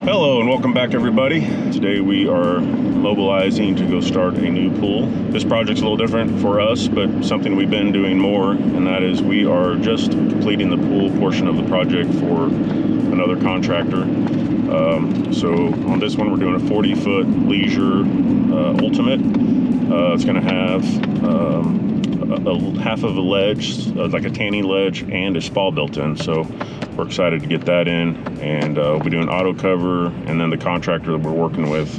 Hello and welcome back, everybody. Today we are mobilizing to go start a new pool. This project's a little different for us, but something we've been doing more, and that is we are just completing the pool portion of the project for another contractor. So on this one we're doing a 40-foot leisure ultimate. It's going to have half of a ledge, like a tanning ledge, and a spa built in. So we're excited to get that in, and we'll be doing auto cover. And then the contractor that we're working with,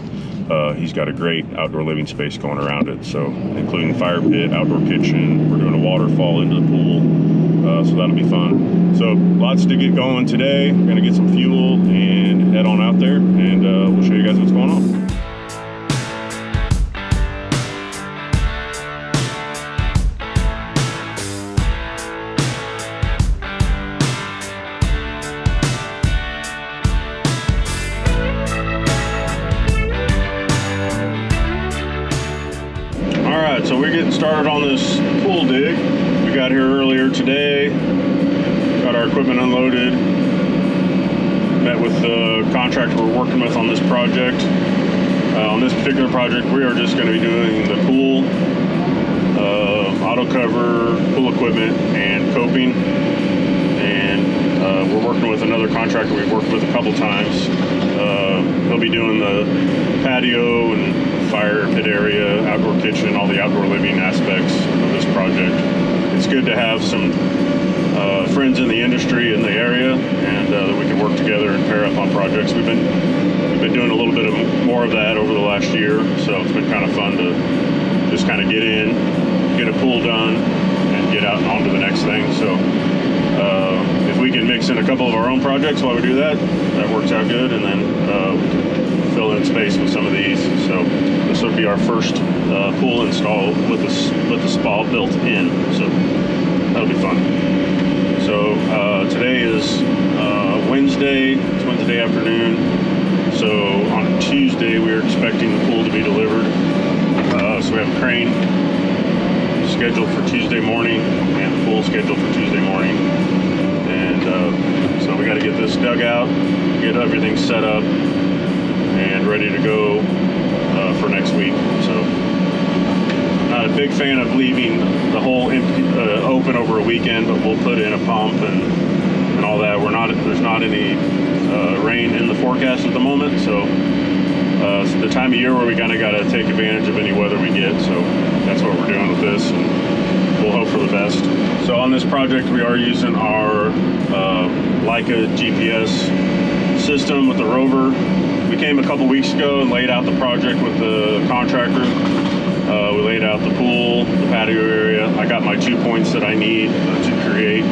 he's got a great outdoor living space going around it, so including fire pit, outdoor kitchen. We're doing a waterfall into the pool, so that'll be fun. So lots to get going today. We're gonna get some fuel and head on out there, and we'll show you guys what's going on. So we're getting started on this pool dig. We got here earlier today, got our equipment unloaded, met with the contractor we're working with on this project. On this particular project, we are just going to be doing the pool, auto cover, pool equipment, and coping. And we're working with another contractor we've worked with a couple times. He'll be doing the patio and fire pit area, outdoor kitchen, all the outdoor living aspects of this project. It's good to have some friends in the industry in the area, and that we can work together and pair up on projects. We've been doing a little bit more of that over the last year, so it's been kind of fun to just kind of get in, get a pool done, and get out and on to the next thing. So if we can mix in a couple of our own projects while we do that, that works out good, and then we can fill in space with some of these. So this will be our first pool install with the spa built in, so that'll be fun. So today is Wednesday. It's Wednesday afternoon. So on Tuesday we're expecting the pool to be delivered. So we have a crane scheduled for Tuesday morning and the pool scheduled for Tuesday morning. And so we got to get this dug out, get everything set up, and ready to go for next week. So not a big fan of leaving the hole open over a weekend, but we'll put in a pump and all that. There's not any rain in the forecast at the moment, so it's the time of year where we kind of got to take advantage of any weather we get. So that's what we're doing with this, and we'll hope for the best. So on this project we are using our Leica GPS system with the rover. We came a couple weeks ago and laid out the project with the contractor. We laid out the pool, the patio area. I got my 2 points that I need to create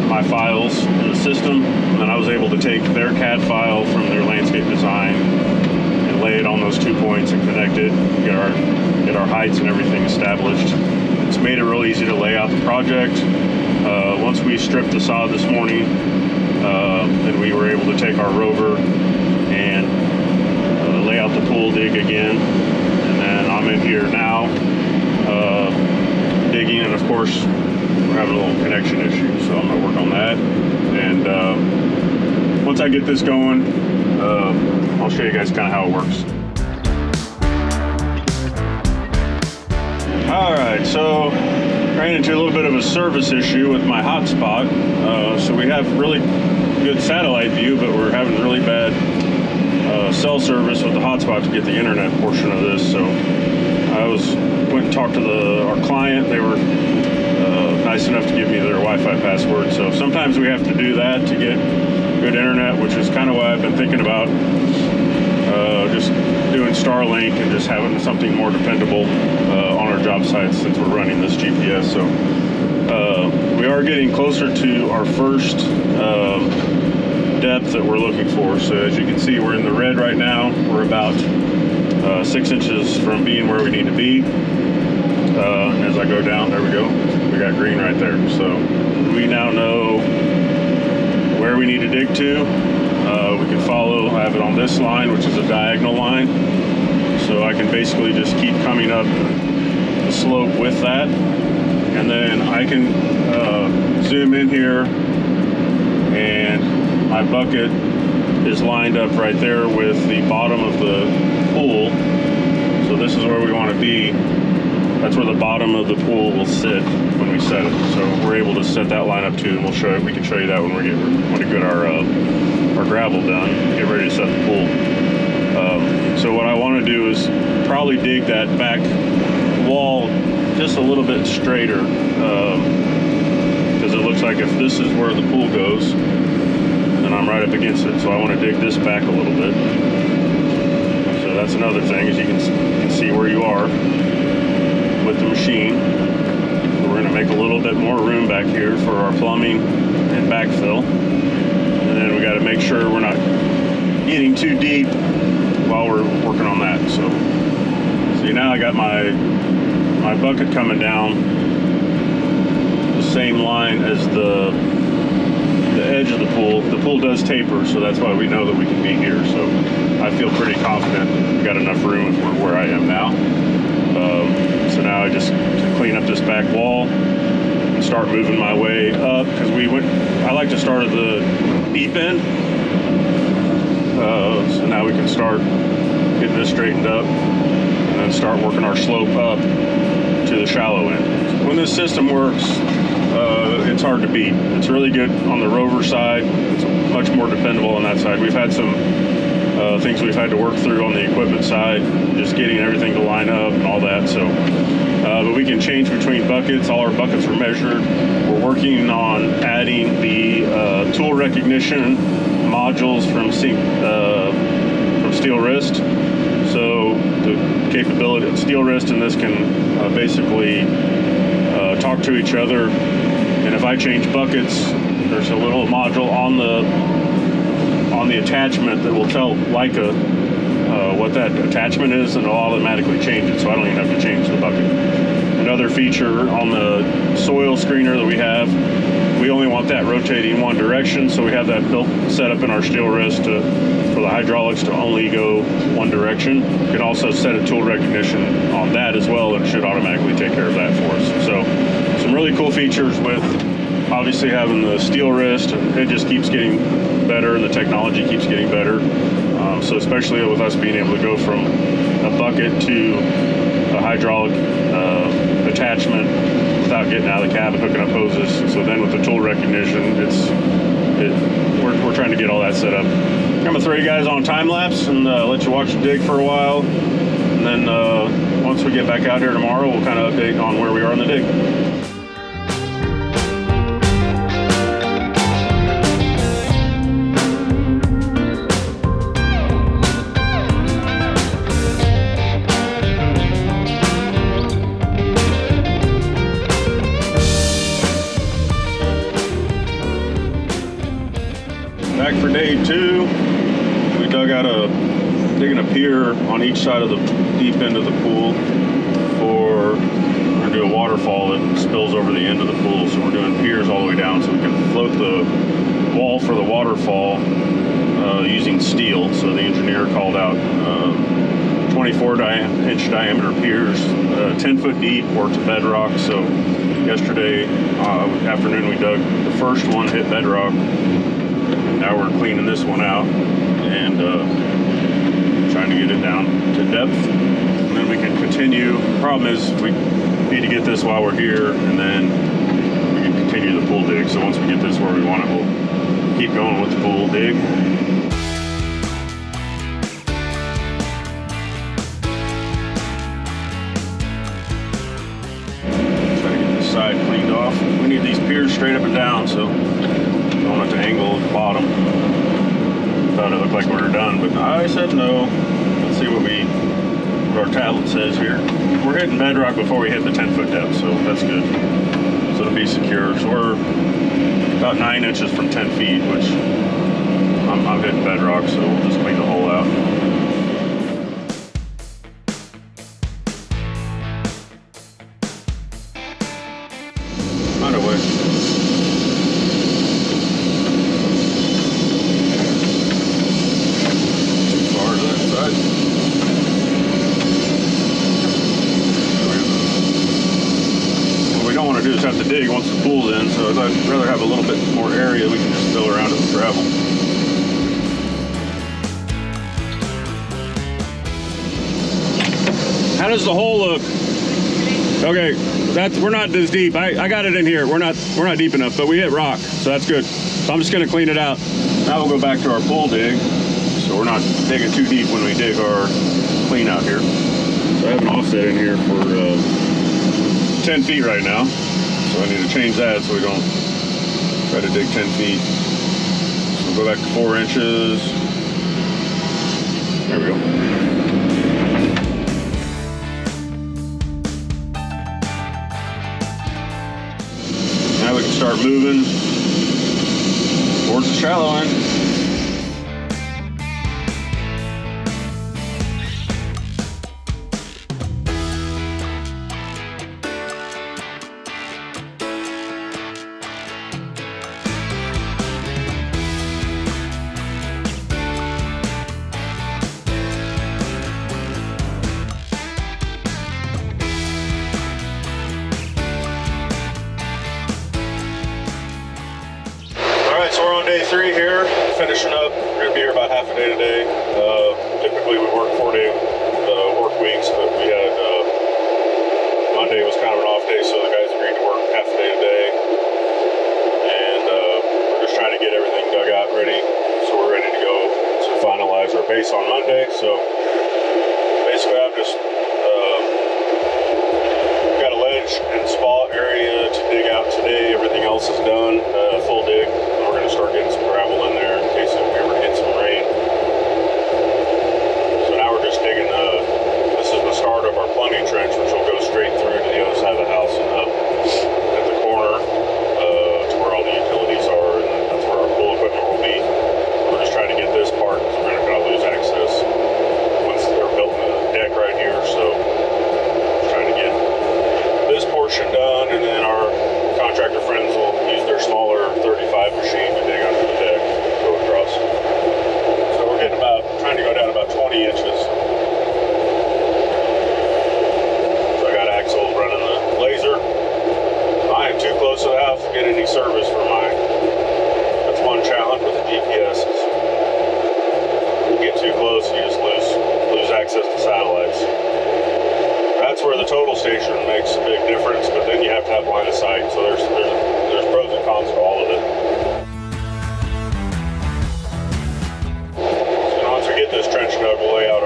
my files in the system. And then I was able to take their CAD file from their landscape design and lay it on those 2 points and connect it, get our heights and everything established. It's made it real easy to lay out the project. Once we stripped the sod this morning, then we were able to take our rover and lay out the pool dig again. And then I'm in here now digging, and of course we're having a little connection issue, so I'm gonna work on that. And once I get this going, I'll show you guys kind of how it works. Alright, so ran into a little bit of a service issue with my hotspot. So we have really good satellite view, but we're having really bad cell service with the hotspot to get the internet portion of this. So I went and talked to our client. They were nice enough to give me their Wi-Fi password. So sometimes we have to do that to get good internet, which is kind of why I've been thinking about just doing Starlink and just having something more dependable on our job sites since we're running this GPS. So we are getting closer to our first depth that we're looking for. So as you can see, we're in the red right now. We're about 6 inches from being where we need to be. And as I go down, there we go. We got green right there. So we now know where we need to dig to. We can follow, I have it on this line, which is a diagonal line. So I can basically just keep coming up the slope with that. And then I can zoom in here, and my bucket is lined up right there with the bottom of the pool. So this is where we want to be. That's where the bottom of the pool will sit when we set it. So we're able to set that line up too, and we can show you that when we get our gravel done, get ready to set the pool. So what I want to do is probably dig that back wall just a little bit straighter, because it looks like if this is where the pool goes, then I'm right up against it. So I want to dig this back a little bit. So that's another thing, is you can see where you are with the machine. So we're going to make a little bit more room back here for our plumbing and backfill. And then we got to make sure we're not getting too deep while we're working on that. So see, now I got my bucket coming down the same line as the edge of the pool. The pool does taper, so that's why we know that we can be here. So I feel pretty confident that we got enough room where I am now. So now I just clean up this back wall and start moving my way up, because I like to start at the deep end. So now we can start getting this straightened up and then start working our slope up to the shallow end. When this system works, it's hard to beat. It's really good on the rover side. It's much more dependable on that side. We've had some things we've had to work through on the equipment side, just getting everything to line up and all that. So, but we can change between buckets. All our buckets are measured. We're working on adding the tool recognition modules from Steel Wrist. So the capability of Steel Wrist and this can basically talk to each other. And if I change buckets, there's a little module on the attachment that will tell Leica what that attachment is, and it'll automatically change it, so I don't even have to change the bucket. Another feature on the soil screener that we have, we only want that rotating one direction, so we have that built set up in our Steel Wrist for the hydraulics to only go one direction. You can also set a tool recognition on that as well, and it should automatically take care of that for us. So some really cool features with obviously having the Steel Wrist, and it just keeps getting better, and the technology keeps getting better. So especially with us being able to go from a bucket to a hydraulic attachment without getting out of the cab and hooking up hoses. So then with the tool recognition, we're trying to get all that set up. I'm gonna throw you guys on time lapse and let you watch the dig for a while, and then once we get back out here tomorrow, we'll kind of update on where we are in the dig. Back for day 2. We dug out digging a pier on each side of the deep end of the pool. We're going to do a waterfall that spills over the end of the pool. So we're doing piers all the way down so we can float the wall for the waterfall using steel. So the engineer called out 24-inch diameter piers, 10 foot deep or to bedrock. So yesterday afternoon we dug the first one, hit bedrock. Now we're cleaning this one out and trying to get it down to depth, and then we can continue. Problem is we need to get this while we're here, and then we can continue the pool dig. So once we get this where we want it, we'll keep going with the pool dig. Try to get this side cleaned off. We need these piers straight up and down, so don't want it to angle at the bottom. Thought it looked like we were done, but I said no. Let's see what our tablet says here. We're hitting bedrock before we hit the 10-foot depth, so that's good. So it'll be secure. So we're about 9 inches from 10 feet, which I'm hitting bedrock, so we'll just clean the hole out. Right away. Have to dig once the pool's in, so I'd rather have a little bit more area we can just fill around it with gravel. How does the hole look? Okay, we're not this deep. I got it in here. We're not deep enough, but we hit rock, so that's good. So I'm just gonna clean it out. Now we'll go back to our pool dig. So we're not digging too deep when we dig our clean out here. So I have an offset in here for 10 feet right now. So I need to change that so we don't try to dig 10 feet. So we'll go back to 4 inches. There we go. Now we can start moving towards the shallow end. So we're on day 3 here, finishing up. We're gonna be here about half a day today. Typically we work 4-day work weeks, but we had Monday was kind of an off day, so the guys agreed to work half a day today. And we're just trying to get everything dug out ready, so we're ready to go to finalize our base on Monday. So basically I've just got a ledge and spot area to dig out today. Everything else is done, full dig. We're going to start getting some gravel in there in case we ever get some rain. So now we're just digging, this is the start of our plumbing trench, which will go straight through to the other side of the house and up at the corner to where all the utilities are, and that's where our pool equipment will be. We're just trying to get this part because we're going to kind of lose access once they're building a deck right here. So we're trying to get this portion done, and then our contractor friends will use their smaller 35 machine to dig under the deck, go across. So we're getting trying to go down about 20 inches. So I got Axel running the laser. I am too close to the house to get any service for mine. That's one challenge with the GPS. Is you get too close, you just lose access to satellites. That's where the total station makes a big difference, but then you have to have line of sight. So there's pros and cons to all of it. So once we get this trench dug, we'll lay out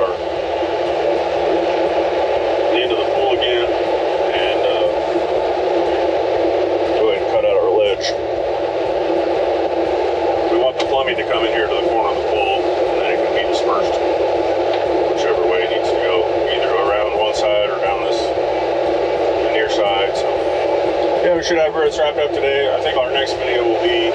the end of the pool again, and go ahead and cut out our ledge. We want the plumbing to come in here to the corner of the pool, and then it can be dispersed whichever way it needs to go, either around one side or down the near side. So yeah, we should have this wrapped up today. I think our next video will be